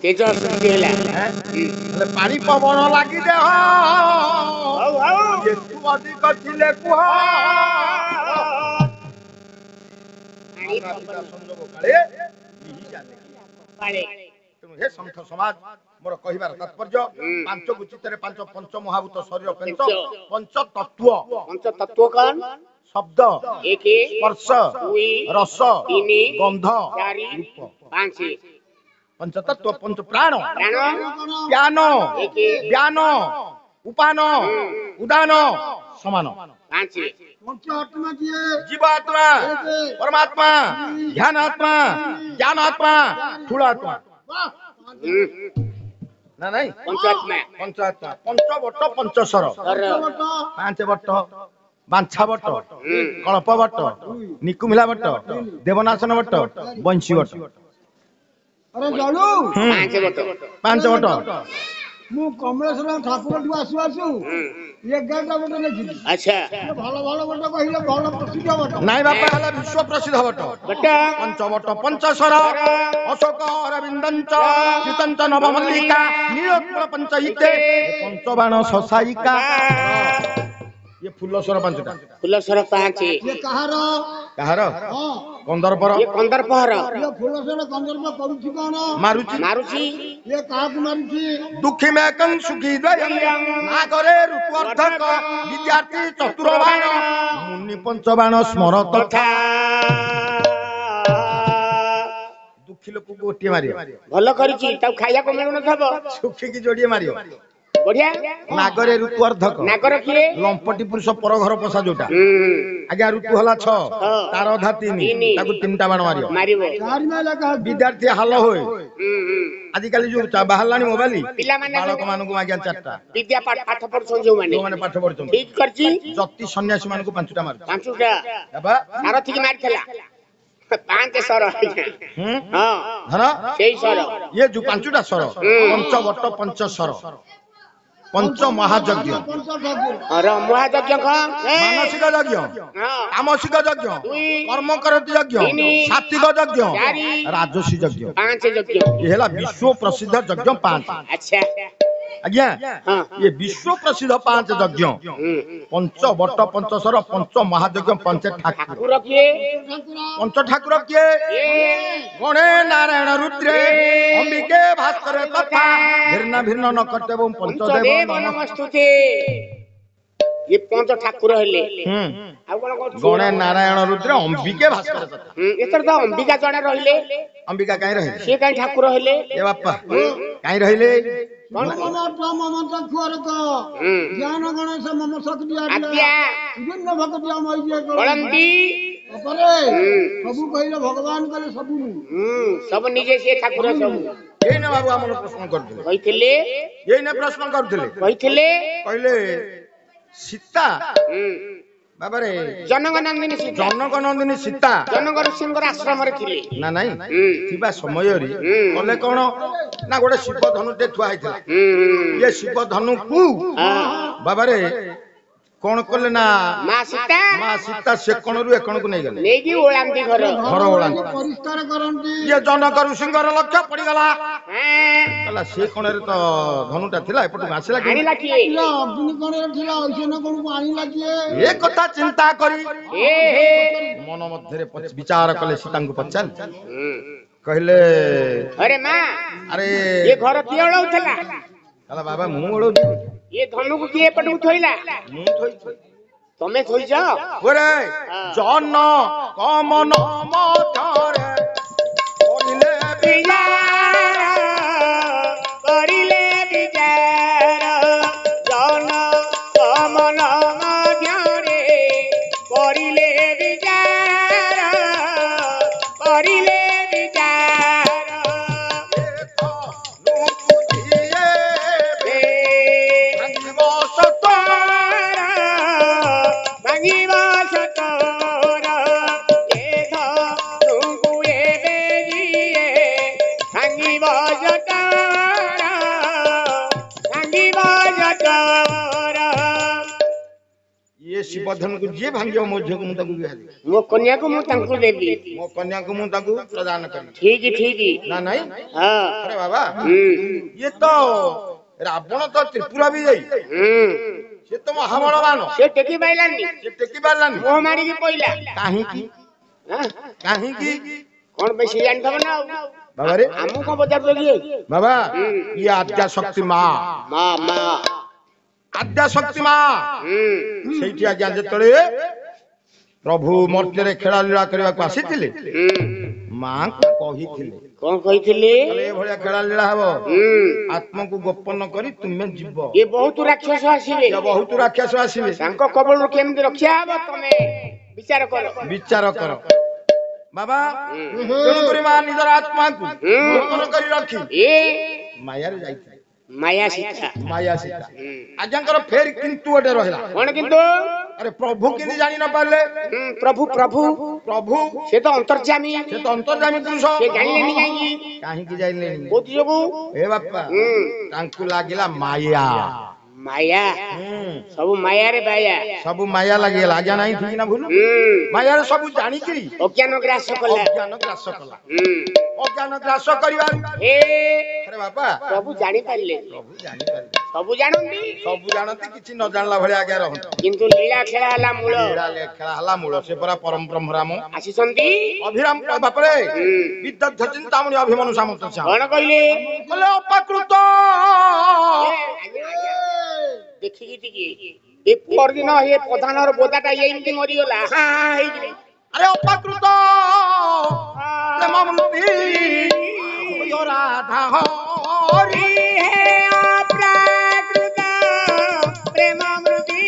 तेज अशुद्धि होला हेले पानी पवन लागी दे ये तू अधिक थिले कुह संजोग काले यही जाने पाले तेणु हे संत समाज मोर कहिबार तात्पर्य पांच गुचितरे पांच पंच महाभूत शरीर पंच तत्व कौन शब्द एक स्पर्श रस गंध रूप पांच पंचतत्व पंच प्राण प्राण ज्ञान ज्ञान उपान उदान समान पांच जीवात्मा परमात्मा ध्यानात्मा ज्ञानात्मा स्थूलात्मा ना नहीं पंचात्मा पंचात्मा पंचवट पंचसर पांच वट बांछा वट कल्प वट निकुमिला वट देवनाशन वट बंशी वट अरे जाणु पांच वट मु कमलेश्वर ठाकुर ठू आसु आसु 11टा वट देखिली अच्छा भल भल वट कहिले भल प्रसिद्ध वट नाई बापा हला विश्व प्रसिद्ध वट पंचवट पंचसर अशोक अरविंदंच चितंच नवमल्लिका नीलोत्पल पंचहिते पंचबाण ससायिका ये फुल्लस्वर पांचटा फुलसर पांच ये कहार कहार हां कंदर्पर ये कंदर्पहर ये फुलस्वर कंदर्प करूची कोन मारुचि मारुचि ये काक मारुची दुखी मेकं सुखी द्वयं नागरे ऋत्वर्धक विद्यार्थी चतुर्बाण मुनि पंचबाण स्मरत तथा दुखी लोक को गोटे मारियो भल करिछि ताऊ खाइया को मिलु नथबो सुखी की जोड़िए मारियो बढ़िया नागरे ऋत्वर्धक नागर किए लंपटी पुरुष पर घर पसा जोटा आज्ञा ऋतु हला 6 तार अधा 3 ताकू 3टा बाण मारियो मारिबो चार में लगा विद्यार्थी हाल होय आजिकाली जो बाहरलानी मोबाइल पिला माने बालक मानकु आज्ञा 4टा विद्या पाठ पढछन जो माने जो माने पाठ पढछन ठीक करछि जति सन्यासी मानकु 5टा मार पांचटा बाबा सारथी की मारथला पांच सर हां धर सेई सर ये जो 5टा सर पंचवट पंचसर पंच महायज्ञ पंच ठाकुर और महायज्ञ कौन मानसिक यज्ञ तामसिक यज्ञ कर्म करती यज्ञ सात्विक यज्ञ राजसी यज्ञ पांच यज्ञ ये हेला विश्व प्रसिद्ध यज्ञ 5 अच्छा आज्ञा ये विश्व प्रसिद्ध 5 यज्ञ पंचवट पंचसर पंच महायज्ञ पंच ठाकुर ठाकुर किए पंच ठाकुर किए गणे नारायण रुद्रे अंबिके भास्कर तथा भिन्न भिन्न नकट एवं पंचदेव नमस्तुते ये पांच ठाकुर हेले आ कोन गणे नारायण रुद्र अंबिके भास्कर तथा एतर तो अंबिका जणे रहिले अंबिका काई रहे से काई ठाकुर हेले ए बापा काई रहिले ममता खुआर को ज्ञान गणेश मम शक्ति आज्ञा विभिन्न भक्ति अमय बलंती अपरे सबु कहिले भगवान करे सबु सब निजे से ठाकुर सब ये ना बाबू हमन प्रश्न करथिले कहिथिले ये ना प्रश्न करथिले कहिथिले कहले सीता बाबा रे जनक नंदिनी सीता जनक नंदिनी सीता जनक ऋषिंकर आश्रम रे थिले ना नहीं थिबा समय रे कले कोन ना गोटे शिव धनुटे थुआ हैथिला ये शिव धनु को बाबा रे कोन कले ना मां सीता से कोन रु एकण को नहीं गले नेगी ओलांती घर घर ओलांती परिष्कार करंती ये जनक ऋषिंकर लक्ष्य पड़ी गला कला से कोन रे तो धनुटा थिला एपट आसिला कि आनिला किए अग्नि कोण रे थिला ओइसे कोण को आनिला किए ए कथा चिंता करी ए मन मध्य विचार कले सीता को पचाल कहले अरे मां अरे ये घर किए ओळौथला कला बाबा मु ओळौ ये धनु को किए पटु थोइला मु थोई तमे थोइ जा ओरे जन कमन मथरे करिले करिले विचार जन कमन मध्यरे करिले विचार ଶିବଧନ କୁ ଯିଏ ଭାଙ୍ଗିବ ମୋ ଝିଅକୁ ମୁଁ ତାକୁ ବିହା ଦେବି ମୋ କନ୍ୟାକୁ ମୁଁ ତାଙ୍କୁ ଦେବି ମୋ କନ୍ୟାକୁ ମୁଁ ତାକୁ ପ୍ରଦାନ କରିବି ଠିକ ଠିକ ନା ନାଇଁ ହଁ ଆରେ ବାବା ଇଏ ତ ରାବଣ ତ ତ୍ରିପୁରା ବି ଯାଇ ସେ ତ ମହାବଳବାନ ସେ ଟେକି ପାଇଲାନି ସେ ଟେକି ପାରିଲାନି ମୁହଁ ମାରିକି ପଇଲା କାହିଁକି ହଁ? କାହିଁକି କଣ ପାଇଁ ସେ ଜାଣିଥବ ନା ଆଉ ବାବାରେ ଆମକୁ କଣ ପଚାରୁଛ କି ବାବା ଇଏ ଆଦ୍ୟା ଶକ୍ତି ମା ମା ମା ଆଦ୍ୟା ଶକ୍ତି ମା ସେଇଠି ଆଜ୍ଞା ଯେତେବେଳେ ପ୍ରଭୁ ମର୍ତ୍ତ୍ୟରେ ଖେଳାଲୀଳା କରିବାକୁ ଆସିଥିଲେ ମାଙ୍କୁ କହିଥିଲେ କଣ କହିଥିଲି କହିଲେ ଏଭଳିଆ ଖେଳାଲୀଳା ହବ ଆତ୍ମକୁ ଗୋପନ କରି ତୁମେ ଯିବ ଏ ବହୁତ ରାକ୍ଷସ ଆସିବେ ଇଏ ବହୁତ ରାକ୍ଷସ ଆସିବେ ତାଙ୍କ କବଳରୁ କେମିତି ରକ୍ଷା ହବ ତମେ ବିଚାର କର ବିଚାର କର ବାବା ତେଣୁକରି ମା ନିଜର ଆତ୍ମାକୁ ଗୋପନ କରି ରଖି ଏ ମାୟାରେ ଯାଇଥିଲେ ମାୟା ସୀତା ମାୟା ସୀତା ଆଜ୍ଞାଙ୍କର ଫେର କିନ୍ତୁ ଗୋଟେ ରହିଲା କଣ କିନ୍ତୁ ଆରେ ପ୍ରଭୁ କେମିତି ଜାଣି ନ ପାରିଲେ ପ୍ରଭୁ ପ୍ରଭୁ ପ୍ରଭୁ ସେ ତ ଅନ୍ତର୍ଯାମୀ ସେ ତ ଅନ୍ତର୍ଯାମୀ ପୁରୁଷ ସେ ଜାଣିଲେନି କାହିଁକି କାହିଁକି ଜାଣିଲେନି କୋଉଥି ଯୋଗୁ ଏ ବାପା ତାଙ୍କୁ ଲାଗିଲା ମାୟା ମାୟା ସବୁ ମାୟାରେ ବାୟା ସବୁ ମାୟା ଲାଗିଗଲା ଆଜ୍ଞା ନାହିଁ ଠିକ ନା ଭୁଲ ମାୟାରେ ସବୁ ଜାଣିକିରି ଅଜ୍ଞାନ ଗ୍ରାସ କଲା ଅଜ୍ଞାନ ଗ୍ରାସ କଲା ଅଜ୍ଞାନ ଗ୍ରାସ କରିବାରୁ ଏ ଆରେ ବାପା ପ୍ରଭୁ ଜାଣିପାରିଲେ ପ୍ରଭୁ ଜାଣିପାରିଲେ ସବୁ ଜାଣନ୍ତି ସବୁ ଜାଣନ୍ତି କିଛି ନ ଜାଣିଲା ଭଳିଆ ଆଜ୍ଞା ରହନ୍ତି କିନ୍ତୁ ଲୀଳା ଖେଳା ହେଲା ମୂଳ ଖେଳା ହେଲା ମୂଳ ସେ ପରା ପରମ ବ୍ରହ୍ମରାମ ଆସିଛନ୍ତି ଅଭିରାମ ବାପରେ ବିଦଗ୍ଧ ଚିନ୍ତାମଣି ଅଭିମନ୍ୟୁ ସାମନ୍ତ କଣ କହିଲେ ଅପାକୃତ ଦେଖିକି ଟିକେ ଏ ପରଦିନ ଏ ପ୍ରଧାନର ବୋଦାଟା ଏମିତି ମରିଗଲା ହେଇକିରି ଆରେ ଅପାକୃତ ପ୍ରେମମୃତି ରାଧା ହରି ହେ ଅପ୍ରାକୃତ ପ୍ରେମମୃତି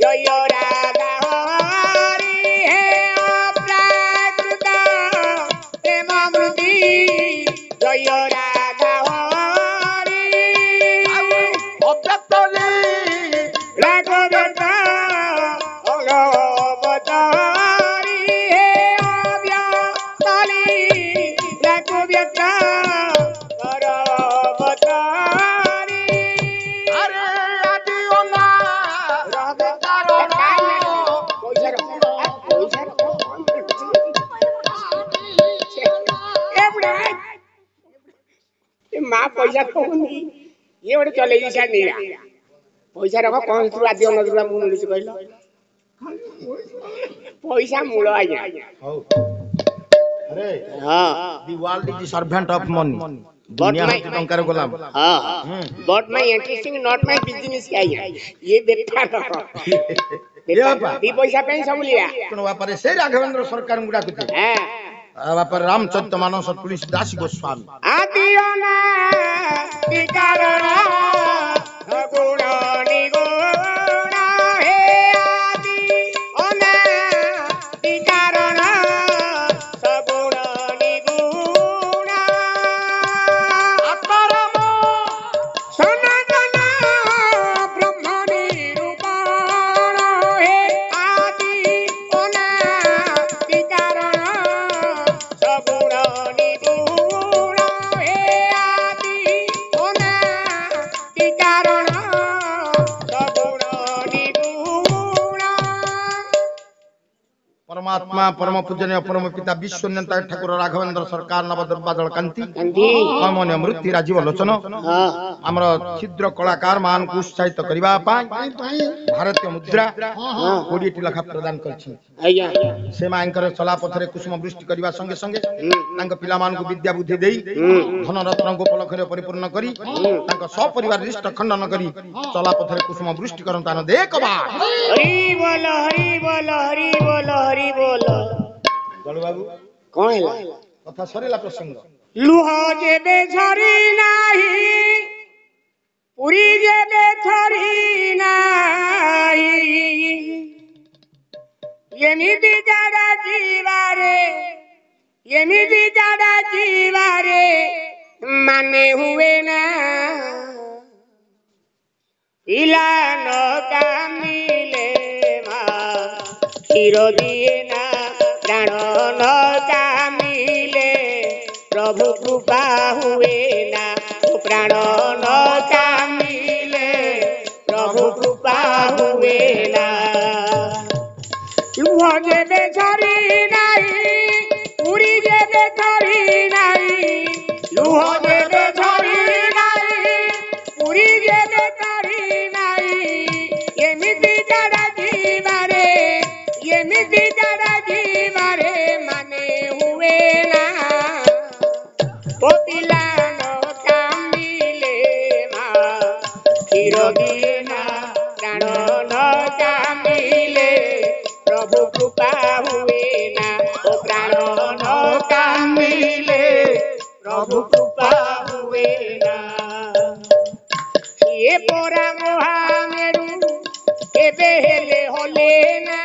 ଜୟ ରାଧା ହରି ହେ ଅପ୍ରାକୃତ ପ୍ରେମମୃତି ଜୟ ରାଧା ହରି ଅବ୍ୟକ୍ତଲି ରାଘବେନ୍ଦ୍ର ଅଙ୍ଗବତାରି ହେ ଅବ୍ୟକ୍ତଲି ରାଘବେନ୍ଦ୍ର ଅଙ୍ଗବତାରି ଆରେ ଆଜି ଅନା ମା ପଇସା କହୁନି ଇଏ ଗୋଟେ ଚଲେଇ ସାରିଲା ପଇସା ରଖ କଣ ସେଥିରୁ ଆଦି ଅନଦରୁ ଆମକୁ ମିଳୁଛି କହିଲ ପଇସା ମୂଳ ଆଜ୍ଞା ହଉ ଆରେ ହଁ the world is the servant of money ଦୁନିଆ ହଉଛି ଟଙ୍କାର ଗୋଲାମ but my interesting not my business ଆଜ୍ଞା ଇଏ ବେପାର ଦି ପଇସା ପାଇଁ ସବୁ ଲିଆ ତେଣୁ ବାପାରେ ସେ ରାଘବେନ୍ଦ୍ର ସରକାରଙ୍କୁ ଡାକୁଥିଲେ ବାପାରେ ରାମଚରିତ ମାନସ ତୁଳସୀ ଦାସ ଗୋସ୍ୱାମୀ ଆଦି ଅନାଦି କାରଣ ଗୁଣ ନିଗୁଣ ହେ ଆଦି ଅନାଦି କାରଣ ସଗୁଣ ନିଗୁଣ ଆତ୍ମାରାମ ସନାତନ ବ୍ରହ୍ମ ନିରୂପଣ ହେ ଆଦି ଅନାଦି କାରଣ ସଗୁଣ ନିଗୁଣ ହେ ଆଦି ଅନାଦି କାରଣ ସଗୁଣ ନିଗୁଣ परमात्मा परम पूजनीय परम पिता विश्वनेता ठाकुर राघवेंद्र सरकार नव दुर्बादल कांति कांति कमनीय मृत्यु राजीव लोचन आमर छिद्र कलाकार मान को उत्साहित करबा पाई भारतीय मुद्रा 20 टी लखा प्रदान करछि आज्ञा से मांकर चला पथरे कुसुम वृष्टि करबा संगे संगे तांग पिला मान को विद्या बुद्धि देई धन रत्न गोपलखरे परिपूर्ण करी तांग सपरिवार रिष्ट खंडन करी चला पथरे कुसुम वृष्टि करन तान देख बा हरि बोल हरि बोल हरि बोल हरि बोल जलु बाबू कौन है कथा सरेला प्रसंग लुह जेबे झरी नाही पुरी जेबे झरी नाही एमिति जाड़ा जीवारे माने हुए ना इला न कामिले मा क्षीर दिए ना प्राण न कामिले प्रभु कृपा हुए ना प्राण न कामिले प्रभु कृपा हुए ना ଲୁହ ଯେବେ ଝରି ନାହିଁ ପୁରୀ ଯେବେ ଝରି ନାହିଁ ଲୁହ ଯେବେ ଝରି ନାହିଁ ପୁରୀ ଯେବେ ଝରି ନାହିଁ ଏମିତି ଜାଡା ଯିବାରେ ଏମିତି ଜାଡା ଯିବାରେ ମାନେ ହୁଏ ନା ଓ ପିଲା ନ କାନ୍ଦିଲେ ମା କ୍ଷୀର ଦିଏ ନା ପ୍ରାଣ ନ କାନ୍ଦିଲେ ପ୍ରଭୁ କୃପା ହୁଏ ନା ଓ ପ୍ରାଣ ନ କାନ୍ଦିଲେ ପ୍ରଭୁ କୃପା ହୁଏ ନା କିଏ ପରା ମହାମେରୁ କେବେ ହେଲେ ହଲେ ନା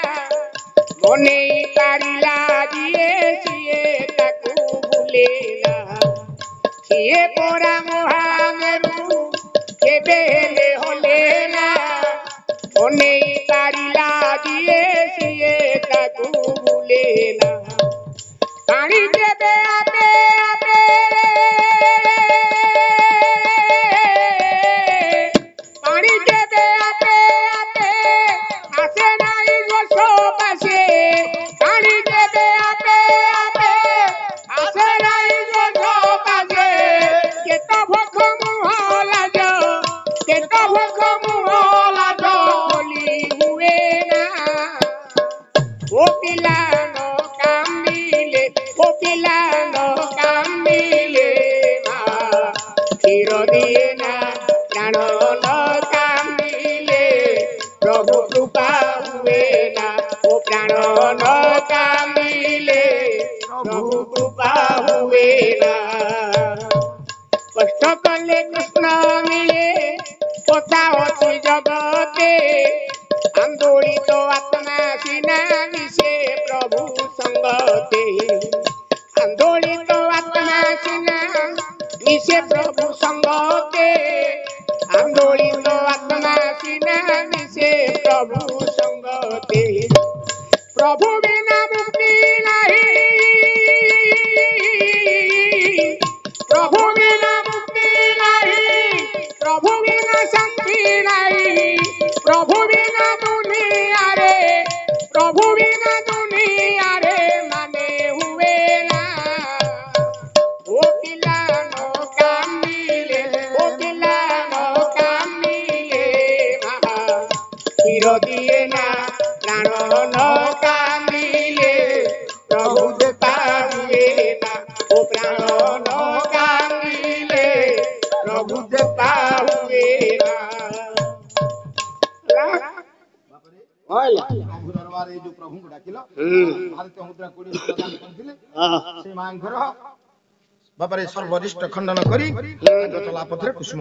ବନେଇ ପାରିଲା ଯିଏ ସିଏ ତାକୁ ଭୁଲେ ନା କିଏ ପରା ମହାମେରୁ କେବେ ହେଲେ ହଲେ ନା ବନେଇ ପାରିଲା ଯିଏ ସିଏ ତାକୁ ଭୁଲେ ନା ପାଣି ଦେବେ ଆପେ ଆପେ ପାଣି ଦେବେ ଆପେ ଆପେ ଆସେ ନାହିଁ ଗୋସ ପାଶେ ପାଣି ଦେବେ ଆପେ ଆପେ ଆସେ ନାହିଁ ଗୋସ ପାଶେ କେତ ଭୋକ ମୁହ ଲାଜ କେତ ଭୋକ ମୁହ ଲାଜ ବୋଲି ହୁଏ ନା ଓ ପିଲା ନ କାନ୍ଦିଲେ ଓ ପିଲା ନ କାନ୍ଦିଲେ ମା କ୍ଷୀର ଦିଏ ନା ପ୍ରାଣ ନ କାନ୍ଦିଲେ ପ୍ରଭୁ କୃପା ହୁଏ ନା ଓ ପ୍ରାଣ ନ କାନ୍ଦିଲେ ପ୍ରଭୁ କୃପା ହୁଏ ନା କଷ୍ଟ କଲେ କୃଷ୍ଣ ମିଳେ କଥା ଅଛି ଜଗତେ আন্দোলিত আত্মা সিনা মিশে প্রভু সঙ্গতে আন্দোলিত আত্মা সিনা মিশে প্রভু সঙ্গতে আন্দোলিত আত্মা সিনা মিশে প্রভু সঙ্গতে প্রভু বিনা মুক্তি নাহি প্রভু বিনা মুক্তি নাহি প্রভু বিনা শান্তি নাহি প্রভু বিনা দুনিয়ারে প্রভু বিনা দুনিয়ারে মানে হুয়ে না ও পিলা ন কান্দিলে ও পিলা ন কান্দিলে মা ক্ষীর দিয়ে না প্রাণ ন কান্দিলে প্রভু কৃপা হুয়ে না ও প্রাণ ন কান্দিলে প্রভু কৃপা হুয়ে না ଦରବାରରେ ଯୋଉ ପ୍ରଭୁଙ୍କୁ ଡାକିଲ ଭାରତୀୟ ମୁଦ୍ରା 20 ପ୍ରଦାନ କରିଥିଲେ ସେ ମାଙ୍କର ବାପାରେ ସର୍ବରିଷ୍ଟ ଖଣ୍ଡନ କରି ଚଲା ପଥରେ କୁସୁମ